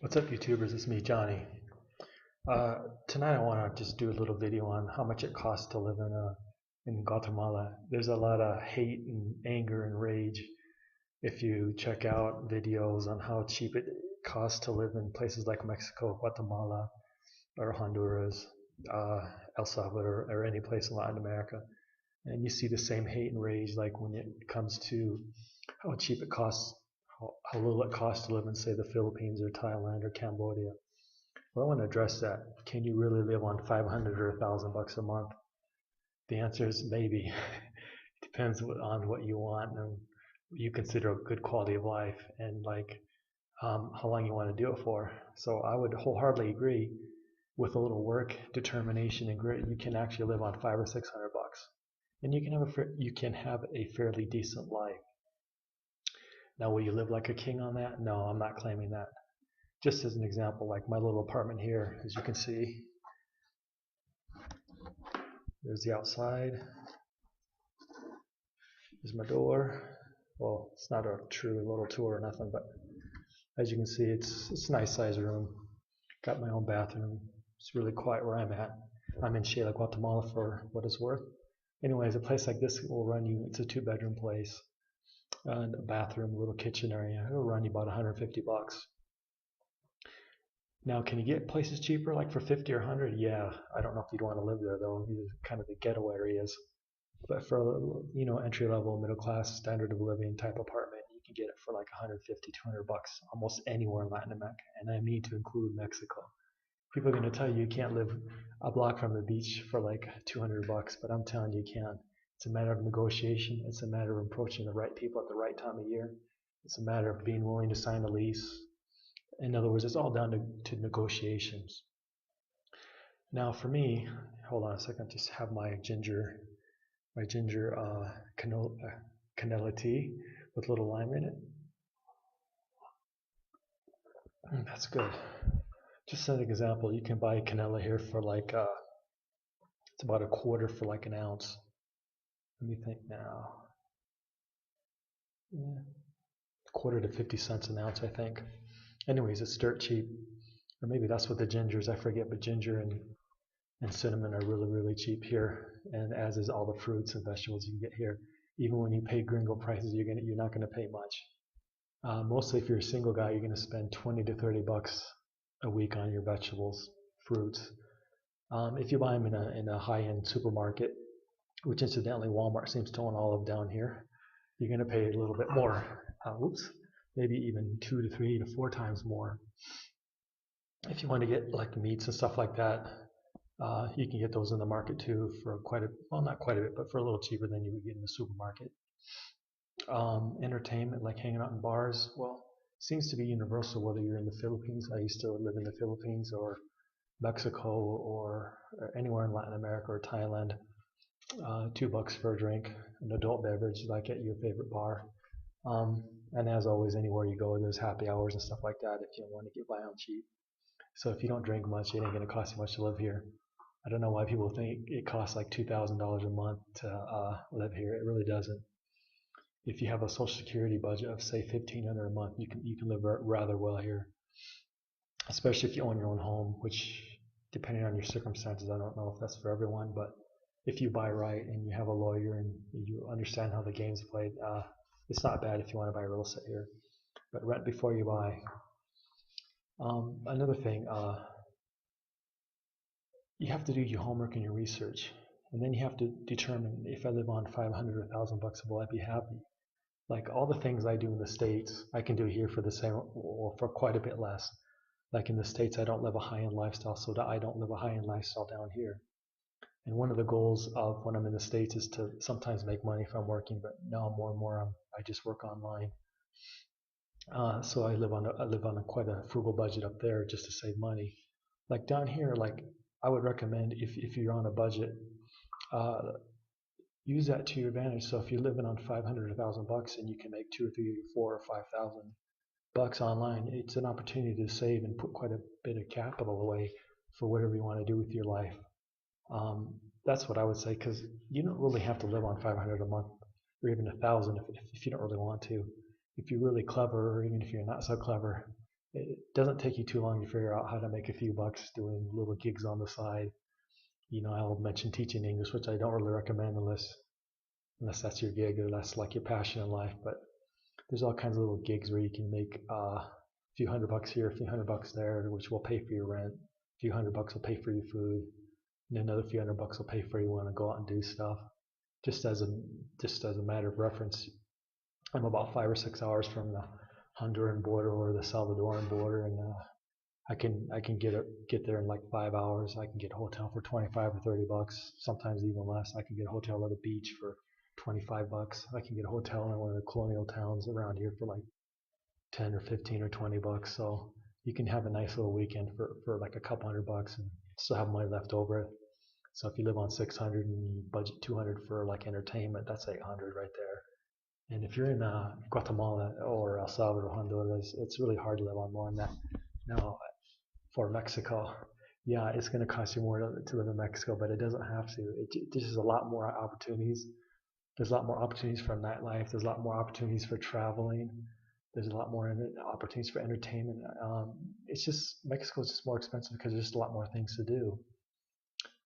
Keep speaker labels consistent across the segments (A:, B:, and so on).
A: What's up, YouTubers? It's me, Johnny. Tonight I want to just do a little video on how much it costs to live in Guatemala. There's a lot of hate and anger and rage if you check out videos on how cheap it costs to live in places like Mexico, Guatemala, or Honduras, uh, El Salvador, or any place in Latin America. And you see the same hate and rage like when it comes to how cheap it costs, how little it costs to live in, say, the Philippines or Thailand or Cambodia. Well, I want to address that. Can you really live on 500 or $1,000 a month? The answer is maybe. It depends on what you want and what you consider a good quality of life and how long you want to do it for. So I would wholeheartedly agree. With a little work, determination, and grit, you can actually live on 500 or 600 bucks, and you can have a fairly decent life. Now, will you live like a king on that? No, I'm not claiming that. Just as an example, like my little apartment here, as you can see, there's the outside. There's my door. Well, it's not a true little tour or nothing, but as you can see, it's a nice sized room. Got my own bathroom. It's really quiet where I'm at. I'm in Shela, Guatemala for what it's worth. Anyways, a place like this will run you, it's a 2-bedroom place, and a bathroom, a little kitchen area. It'll run you about 150 bucks. Now, can you get places cheaper, like for 50 or 100? Yeah, I don't know if you'd want to live there though. These are kind of the ghetto areas. But for entry level, middle class, standard of living type apartment, you can get it for like 150, 200 bucks almost anywhere in Latin America, and I mean to include Mexico. People are going to tell you you can't live a block from the beach for like 200 bucks, but I'm telling you you can. It's a matter of negotiation. It's a matter of approaching the right people at the right time of year. It's a matter of being willing to sign a lease. In other words, it's all down to negotiations. Now, for me, hold on a second. Just have my ginger canola tea with a little lime in it. That's good. Just as an example, you can buy canola here for it's about a quarter for like an ounce. Let me think now. Yeah, quarter to 50 cents an ounce, I think. Anyways, it's dirt cheap. Or maybe that's what the gingers, I forget, but ginger and cinnamon are really, really cheap here, and as is all the fruits and vegetables you can get here. Even when you pay gringo prices, you're not going to pay much. Mostly, if you're a single guy, you're going to spend 20 to 30 bucks a week on your vegetables, fruits. If you buy them in a high-end supermarket, which incidentally Walmart seems to own all of down here, you're going to pay a little bit more. Maybe even 2 to 3 to 4 times more. If you want to get like meats and stuff like that, you can get those in the market too for not quite a bit, but for a little cheaper than you would get in the supermarket. Entertainment, like hanging out in bars, well, seems to be universal whether you're in the Philippines. I used to live in the Philippines or Mexico or anywhere in Latin America or Thailand. $2 for a drink, an adult beverage, like at your favorite bar. And as always, anywhere you go, there's happy hours and stuff like that if you want to get by on cheap. So if you don't drink much, it ain't going to cost you much to live here. I don't know why people think it costs like $2,000 a month to live here. It really doesn't. If you have a Social Security budget of say $1,500 a month, you can live rather well here. Especially if you own your own home, which depending on your circumstances, I don't know if that's for everyone, but if you buy right and you have a lawyer and you understand how the game's played, it's not bad if you want to buy real estate here. But rent before you buy. Another thing, you have to do your homework and your research, and then you have to determine if I live on 500 or 1,000 bucks, will I be happy? Like all the things I do in the States, I can do here for the same or for quite a bit less. Like in the States, I don't live a high-end lifestyle, so I don't live a high-end lifestyle down here. And one of the goals of when I'm in the States is to sometimes make money if I'm working, but now more and more I just work online. So I live on a quite a frugal budget up there just to save money. Like down here, like I would recommend if you're on a budget, uh, use that to your advantage. So if you're living on 500 or 1,000 bucks and you can make 2 or 3 or 4 or 5,000 bucks online, it's an opportunity to save and put quite a bit of capital away for whatever you want to do with your life. That's what I would say, because you don't really have to live on 500 a month or even 1,000 if you don't really want to. If you're really clever, or even if you're not so clever, It doesn't take you too long to figure out how to make a few bucks doing little gigs on the side. I'll mention teaching English, which I don't really recommend unless that's your gig or that's like your passion in life. But there's all kinds of little gigs where you can make a few $100 here, a few $100 there, which will pay for your rent. A few $100 will pay for your food, and another few $100 will pay for you when to go out and do stuff. Just as a matter of reference, I'm about 5 or 6 hours from the Honduran border or the Salvadoran border, and I can get there in like 5 hours. I can get a hotel for 25 or $30, sometimes even less. I can get a hotel at a beach for $25. I can get a hotel in one of the colonial towns around here for like 10 or 15 or $20. So you can have a nice little weekend for like a couple $100 and still have money left over. So if you live on 600 and you budget 200 for like entertainment, that's 800 right there. And if you're in Guatemala or El Salvador, Honduras, it's really hard to live on more than that. Now, for Mexico, yeah, it's going to cost you more to live in Mexico, but it doesn't have to. There's just a lot more opportunities. There's a lot more opportunities for nightlife. There's a lot more opportunities for traveling. There's a lot more opportunities for entertainment. It's just Mexico is just more expensive because there's just a lot more things to do.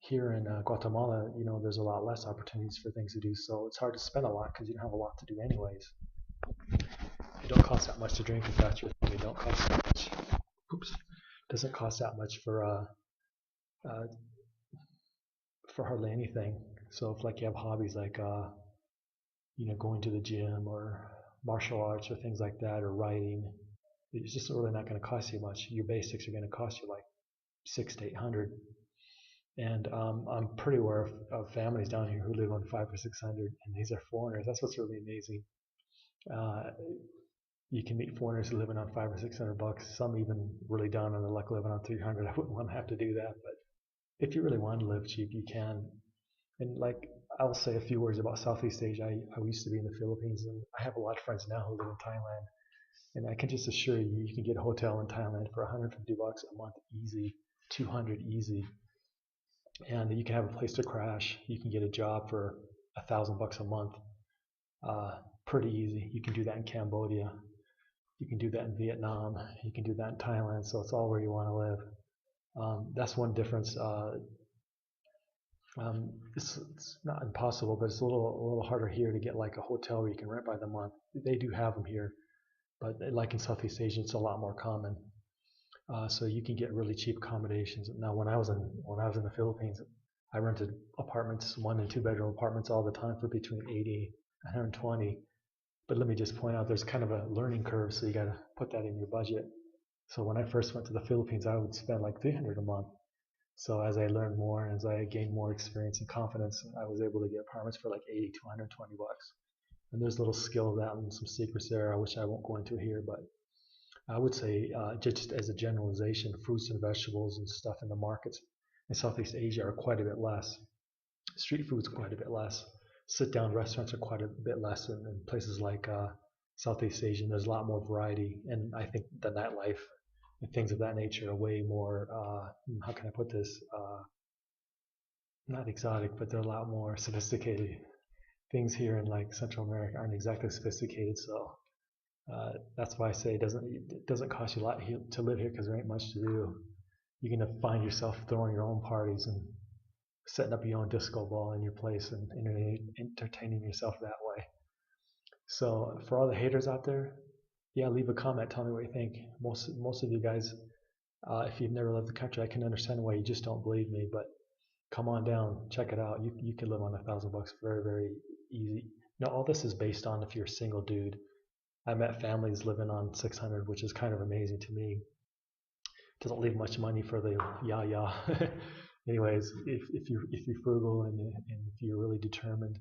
A: Here in Guatemala, there's a lot less opportunities for things to do, so it's hard to spend a lot because you don't have a lot to do anyways. It don't cost that much to drink if that's your thing. It don't cost that much. Oops. It doesn't cost that much uh, for hardly anything. So if like you have hobbies like going to the gym or martial arts or things like that or writing, it's just really not going to cost you much. Your basics are going to cost you like 600 to 800. And I'm pretty aware of families down here who live on 500 or 600, and these are foreigners. That's what's really amazing. Uh, you can meet foreigners who living on 500 or 600 bucks. Some even really down on the luck living on 300. I wouldn't want to have to do that, but if you really want to live cheap, you can. And like I'll say a few words about Southeast Asia. I used to be in the Philippines, and I have a lot of friends now who live in Thailand. And I can just assure you, you can get a hotel in Thailand for 150 bucks a month, easy, 200 easy, and you can have a place to crash. You can get a job for $1,000 a month, pretty easy. You can do that in Cambodia. You can do that in Vietnam. You can do that in Thailand. So it's all where you want to live. That's one difference. It's not impossible, but it's a little harder here to get like a hotel where you can rent by the month. They do have them here, but like in Southeast Asia, it's a lot more common. So you can get really cheap accommodations. Now, when I was in the Philippines, I rented apartments, 1 and 2 bedroom apartments all the time for between 80 and 120. But let me just point out, there's kind of a learning curve, so you got to put that in your budget. So when I first went to the Philippines, I would spend like 300 a month. So as I learned more, as I gained more experience and confidence, I was able to get apartments for like 80 to 120 bucks. And there's little skill that and some secrets there, which I won't go into here, but I would say, just as a generalization, fruits and vegetables and stuff in the markets in Southeast Asia are quite a bit less. Street food's quite a bit less. Sit-down restaurants are quite a bit less in places like Southeast Asia. There's a lot more variety, and I think the nightlife and things of that nature are way more. How can I put this? Not exotic, but they're a lot more sophisticated. Things here in like Central America aren't exactly sophisticated, so that's why I say it doesn't cost you a lot to live here because there ain't much to do. You're gonna find yourself throwing your own parties and setting up your own disco ball in your place and entertaining yourself that way. So for all the haters out there, yeah, leave a comment. Tell me what you think. Most of you guys, if you've never left the country, I can understand why you just don't believe me. But come on down, check it out. You can live on $1,000 very, very easy. Now all this is based on if you're a single dude. I met families living on 600, which is kind of amazing to me. Doesn't leave much money for the yah. Anyways, if you're frugal and if you're really determined,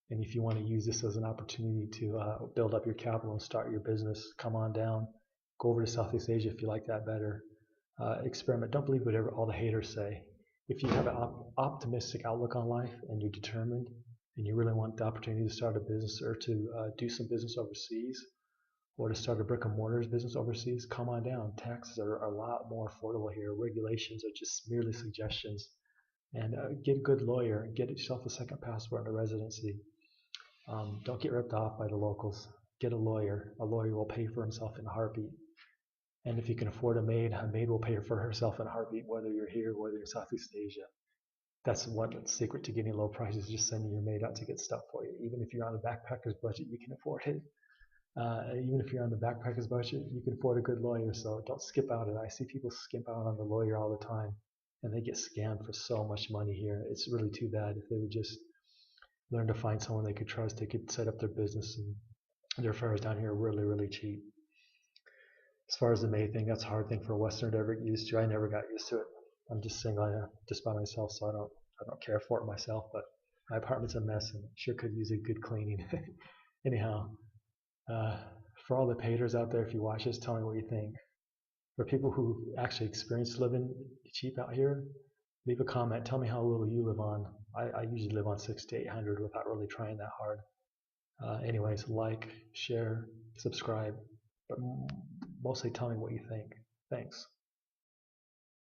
A: and if you want to use this as an opportunity to build up your capital and start your business, come on down. Go over to Southeast Asia if you like that better. Experiment. Don't believe whatever all the haters say. If you have an optimistic outlook on life and you're determined and you really want the opportunity to start a business or to do some business overseas, or to start a brick and mortars business overseas, come on down. Taxes are a lot more affordable here. Regulations are just merely suggestions. And get a good lawyer. Get yourself a second passport and a residency. Don't get ripped off by the locals. Get a lawyer. A lawyer will pay for himself in a heartbeat. And if you can afford a maid will pay for herself in a heartbeat, whether you're here, whether you're in Southeast Asia. That's one secret to getting low prices, just sending your maid out to get stuff for you. Even if you're on a backpacker's budget, you can afford it. Even if you're on the backpacker's budget, you can afford a good lawyer, so don't skip out on it. I see people skimp out on the lawyer all the time, and they get scammed for so much money here. It's really too bad. If they would just learn to find someone they could trust, they could set up their business, and their fares down here are really, really cheap. As far as the May thing, that's a hard thing for a Westerner to ever get used to. I never got used to it. I'm just single, just by myself, so I don't care for it myself. But my apartment's a mess, and sure could use a good cleaning. Anyhow, uh, for all the painters out there, if you watch this, tell me what you think. For people who actually experience living cheap out here, leave a comment. Tell me how little you live on. I usually live on 600 to 800 without really trying that hard. Anyways, like, share, subscribe, but mostly tell me what you think. Thanks.